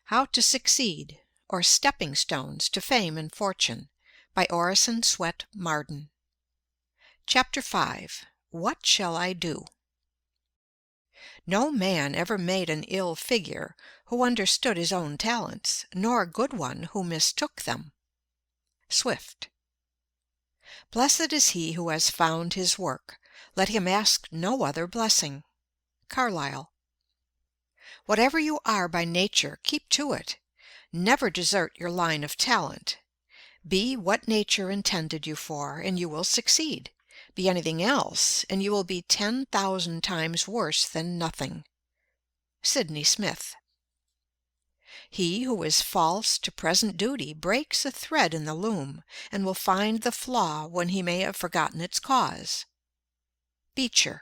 How to Succeed, or Stepping Stones to Fame and Fortune, by Orison, Swett, Marden. Chapter 5. What Shall I Do? No man ever made an ill figure who understood his own talents, nor a good one who mistook them. Swift. Blessed is he who has found his work. Let him ask no other blessing. Carlyle. Whatever you are by nature, keep to it. Never desert your line of talent. Be what nature intended you for, and you will succeed. Be anything else, and you will be 10,000 times worse than nothing. Sydney Smith. He who is false to present duty breaks a thread in the loom, and will find the flaw when he may have forgotten its cause. Beecher.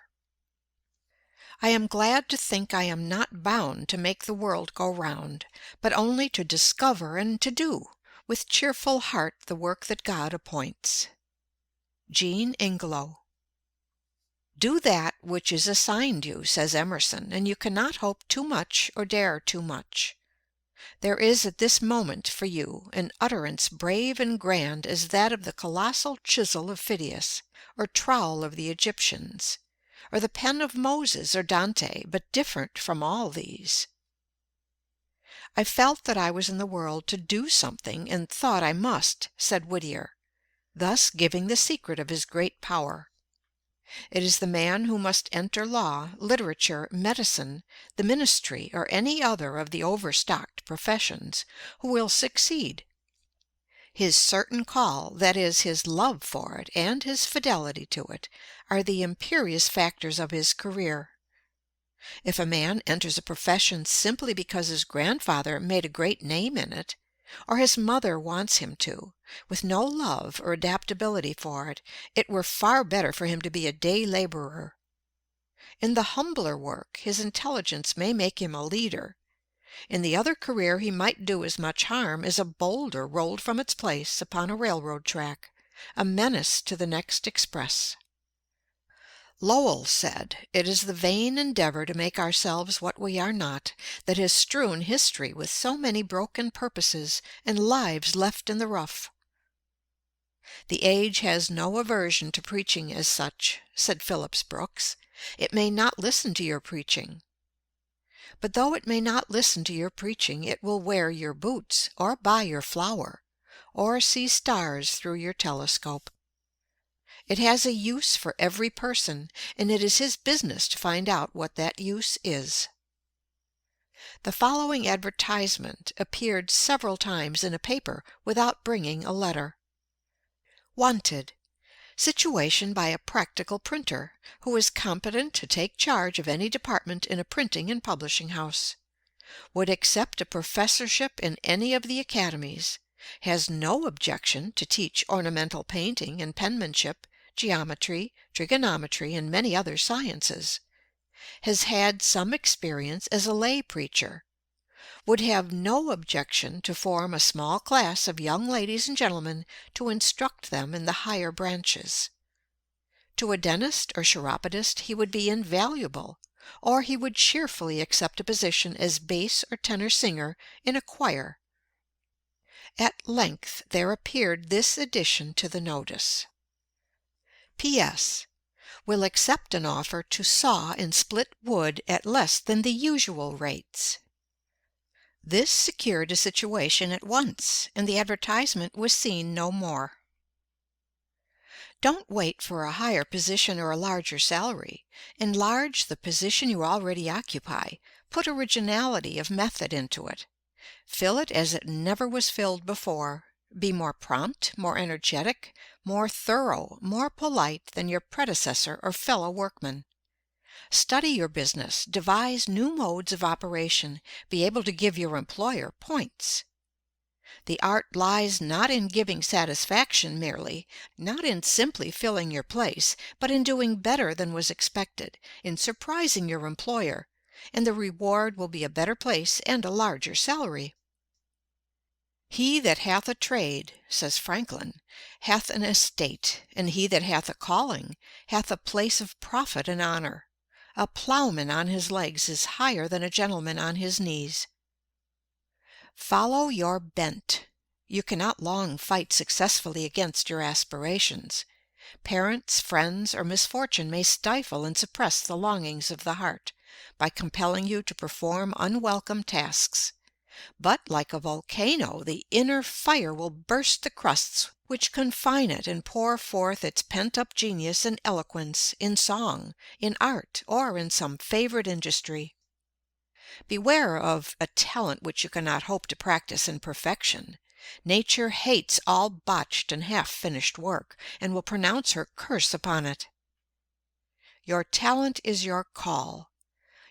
I am glad to think I am not bound to make the world go round, but only to discover and to do, with cheerful heart, the work that God appoints. Jean Ingelow. Do that which is assigned you, says Emerson, and you cannot hope too much or dare too much. There is at this moment for you an utterance brave and grand as that of the colossal chisel of Phidias, or trowel of the Egyptians, or the pen of Moses or Dante, but different from all these. I felt that I was in the world to do something, and thought I must, said Whittier, thus giving the secret of his great power. It is the man who must enter law, literature, medicine, the ministry, or any other of the overstocked professions, who will succeed. His certain call, that is, his love for it, and his fidelity to it, are the imperious factors of his career. If a man enters a profession simply because his grandfather made a great name in it, or his mother wants him to, with no love or adaptability for it, it were far better for him to be a day laborer. In the humbler work, his intelligence may make him a leader. In the other career he might do as much harm as a boulder rolled from its place upon a railroad track, a menace to the next express. Lowell said, "It is the vain endeavor to make ourselves what we are not that has strewn history with so many broken purposes and lives left in the rough." The age has no aversion to preaching as such, said Phillips Brooks. It may not listen to your preaching. But though it may not listen to your preaching, it will wear your boots, or buy your flour, or see stars through your telescope. It has a use for every person, and it is his business to find out what that use is. The following advertisement appeared several times in a paper without bringing a letter. Wanted. Situation by a practical printer, who is competent to take charge of any department in a printing and publishing house. Would accept a professorship in any of the academies. Has no objection to teach ornamental painting and penmanship, geometry, trigonometry, and many other sciences. Has had some experience as a lay preacher. Would have no objection to form a small class of young ladies and gentlemen to instruct them in the higher branches. To a dentist or chiropodist he would be invaluable, or he would cheerfully accept a position as bass or tenor singer in a choir. At length there appeared this addition to the notice. P.S. Will accept an offer to saw and split wood at less than the usual rates. This secured a situation at once, and the advertisement was seen no more. Don't wait for a higher position or a larger salary. Enlarge the position you already occupy. Put originality of method into it. Fill it as it never was filled before. Be more prompt, more energetic, more thorough, more polite than your predecessor or fellow workman. Study your business, devise new modes of operation, be able to give your employer points. The art lies not in giving satisfaction merely, not in simply filling your place, but in doing better than was expected, in surprising your employer, and the reward will be a better place and a larger salary. He that hath a trade, says Franklin, hath an estate, and he that hath a calling hath a place of profit and honor. A plowman on his legs is higher than a gentleman on his knees. Follow your bent. You cannot long fight successfully against your aspirations. Parents, friends, or misfortune may stifle and suppress the longings of the heart, by compelling you to perform unwelcome tasks. But, like a volcano, the inner fire will burst the crusts which confine it and pour forth its pent-up genius and eloquence in song, in art, or in some favorite industry. Beware of a talent which you cannot hope to practice in perfection. Nature hates all botched and half-finished work, and will pronounce her curse upon it. Your talent is your call.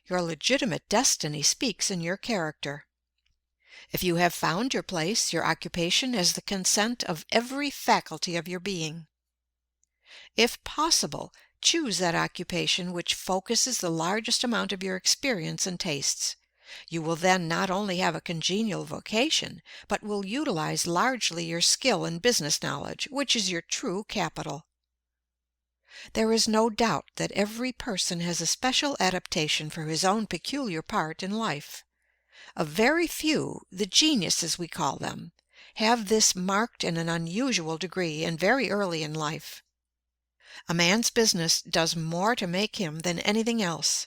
Your legitimate destiny speaks in your character. If you have found your place, your occupation has the consent of every faculty of your being. If possible, choose that occupation which focuses the largest amount of your experience and tastes. You will then not only have a congenial vocation, but will utilize largely your skill and business knowledge, which is your true capital. There is no doubt that every person has a special adaptation for his own peculiar part in life. A very few, the geniuses we call them, have this marked in an unusual degree and very early in life. A man's business does more to make him than anything else.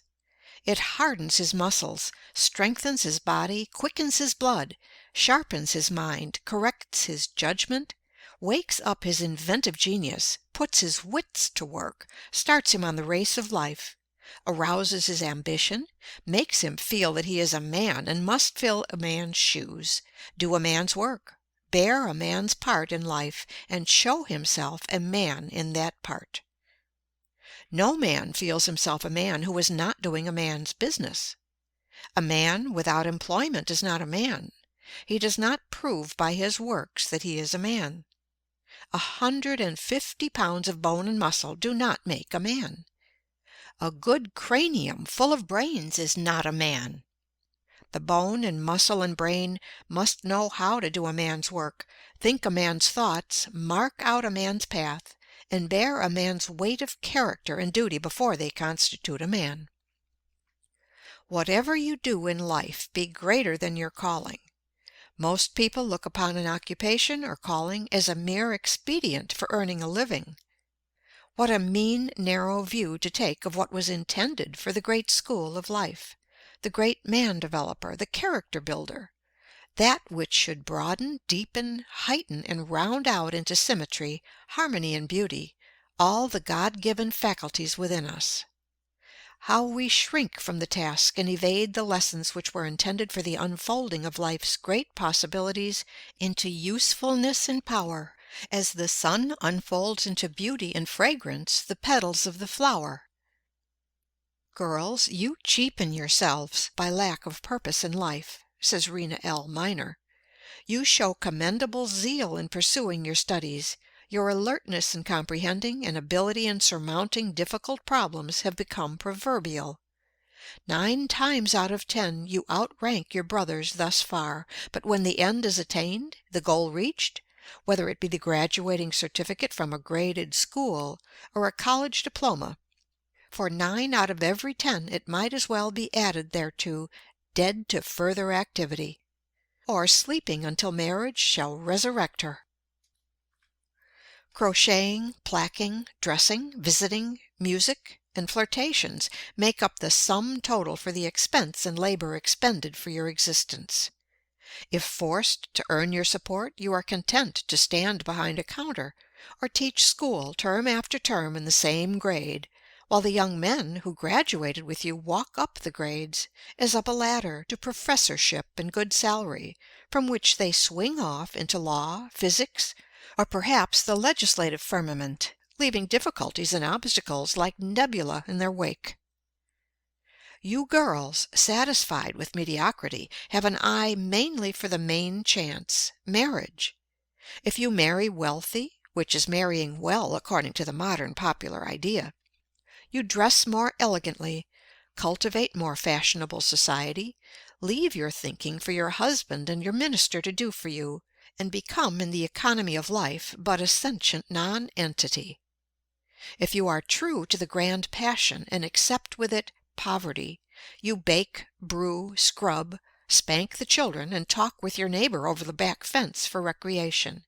It hardens his muscles, strengthens his body, quickens his blood, sharpens his mind, corrects his judgment, wakes up his inventive genius, puts his wits to work, starts him on the race of life, arouses his ambition, makes him feel that he is a man and must fill a man's shoes, do a man's work, bear a man's part in life, and show himself a man in that part. No man feels himself a man who is not doing a man's business. A man without employment is not a man. He does not prove by his works that he is a man. 150 pounds of bone and muscle do not make a man. A good cranium full of brains is not a man. The bone and muscle and brain must know how to do a man's work, think a man's thoughts, mark out a man's path, and bear a man's weight of character and duty before they constitute a man. Whatever you do in life, be greater than your calling. Most people look upon an occupation or calling as a mere expedient for earning a living. What a mean, narrow view to take of what was intended for the great school of life, the great man developer, the character builder, that which should broaden, deepen, heighten, and round out into symmetry, harmony, and beauty, all the God-given faculties within us. How we shrink from the task and evade the lessons which were intended for the unfolding of life's great possibilities into usefulness and power, as the sun unfolds into beauty and fragrance the petals of the flower. Girls, you cheapen yourselves by lack of purpose in life, says Rena L. Miner. You show commendable zeal in pursuing your studies. Your alertness in comprehending and ability in surmounting difficult problems have become proverbial. 9 times out of 10 you outrank your brothers thus far, but when the end is attained, the goal reached, whether it be the graduating certificate from a graded school or a college diploma, for 9 out of every 10 it might as well be added thereto, dead to further activity, or sleeping until marriage shall resurrect her. Crocheting, placking, dressing, visiting, music, and flirtations make up the sum total for the expense and labor expended for your existence. If forced to earn your support, you are content to stand behind a counter, or teach school term after term in the same grade, while the young men who graduated with you walk up the grades, as up a ladder, to professorship and good salary, from which they swing off into law, physics, or perhaps the legislative firmament, leaving difficulties and obstacles like nebula in their wake. You girls, satisfied with mediocrity, have an eye mainly for the main chance, marriage. If you marry wealthy, which is marrying well according to the modern popular idea, you dress more elegantly, cultivate more fashionable society, leave your thinking for your husband and your minister to do for you, and become in the economy of life but a sentient non-entity. If you are true to the grand passion and accept with it poverty, you bake, brew, scrub, Spank the children and talk with your neighbor over the back fence for recreation,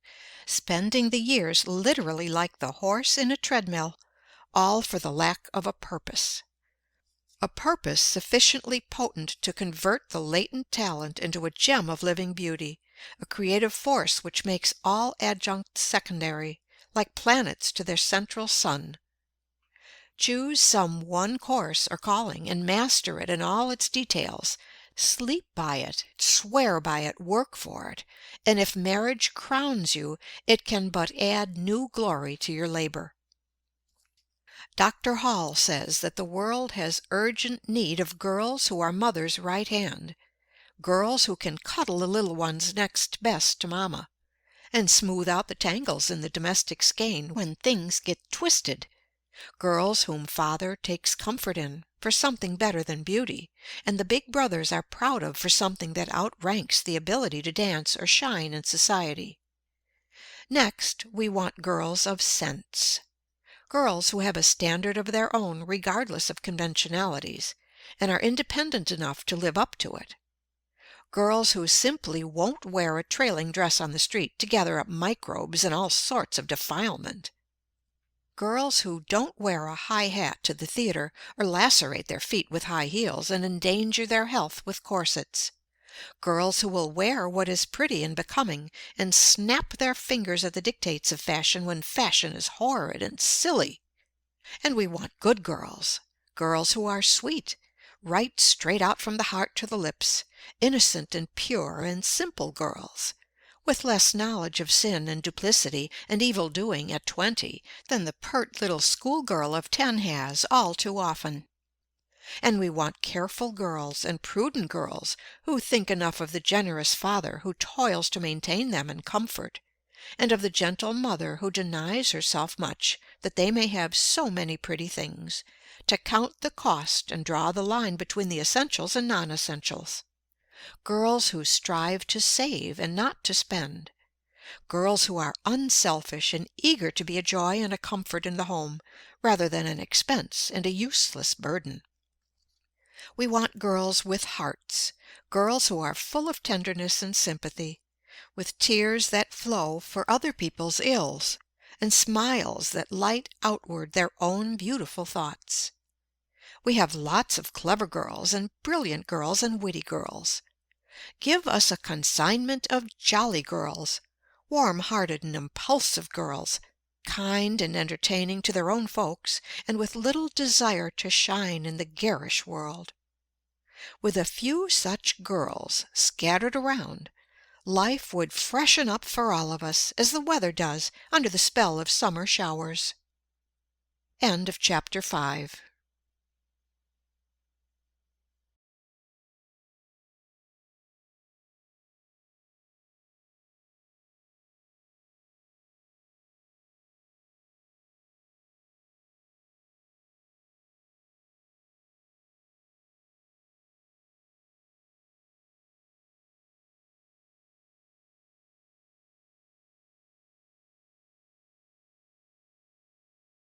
spending the years literally like the horse in a treadmill, all for the lack of a purpose. A purpose sufficiently potent to convert the latent talent into a gem of living beauty, a creative force which makes all adjuncts secondary, like planets to their central sun. Choose some one course or calling, and master it in all its details. Sleep by it, swear by it, work for it, and if marriage crowns you, it can but add new glory to your labor. Dr. Hall says that the world has urgent need of girls who are mother's right hand, girls who can cuddle the little ones next best to mama, and smooth out the tangles in the domestic skein when things get twisted, girls whom father takes comfort in for something better than beauty, and the big brothers are proud of for something that outranks the ability to dance or shine in society. Next, we want girls of sense. Girls who have a standard of their own regardless of conventionalities, and are independent enough to live up to it. Girls who simply won't wear a trailing dress on the street to gather up microbes and all sorts of defilement. Girls who don't wear a high hat to the theater or lacerate their feet with high heels and endanger their health with corsets. Girls who will wear what is pretty and becoming and snap their fingers at the dictates of fashion when fashion is horrid and silly. And we want good girls, girls who are sweet, right straight out from the heart to the lips, innocent and pure and simple girls, with less knowledge of sin and duplicity and evil doing at 20 than the pert little schoolgirl of 10 has all too often. And we want careful girls and prudent girls who think enough of the generous father who toils to maintain them in comfort, and of the gentle mother who denies herself much that they may have so many pretty things, to count the cost and draw the line between the essentials and non-essentials. Girls who strive to save and not to spend. Girls who are unselfish and eager to be a joy and a comfort in the home, rather than an expense and a useless burden. We want girls with hearts, girls who are full of tenderness and sympathy, with tears that flow for other people's ills, and smiles that light outward their own beautiful thoughts. We have lots of clever girls and brilliant girls and witty girls. Give us a consignment of jolly girls, warm-hearted and impulsive girls, kind and entertaining to their own folks, and with little desire to shine in the garish world. With a few such girls scattered around, life would freshen up for all of us, as the weather does under the spell of summer showers. End of chapter 5.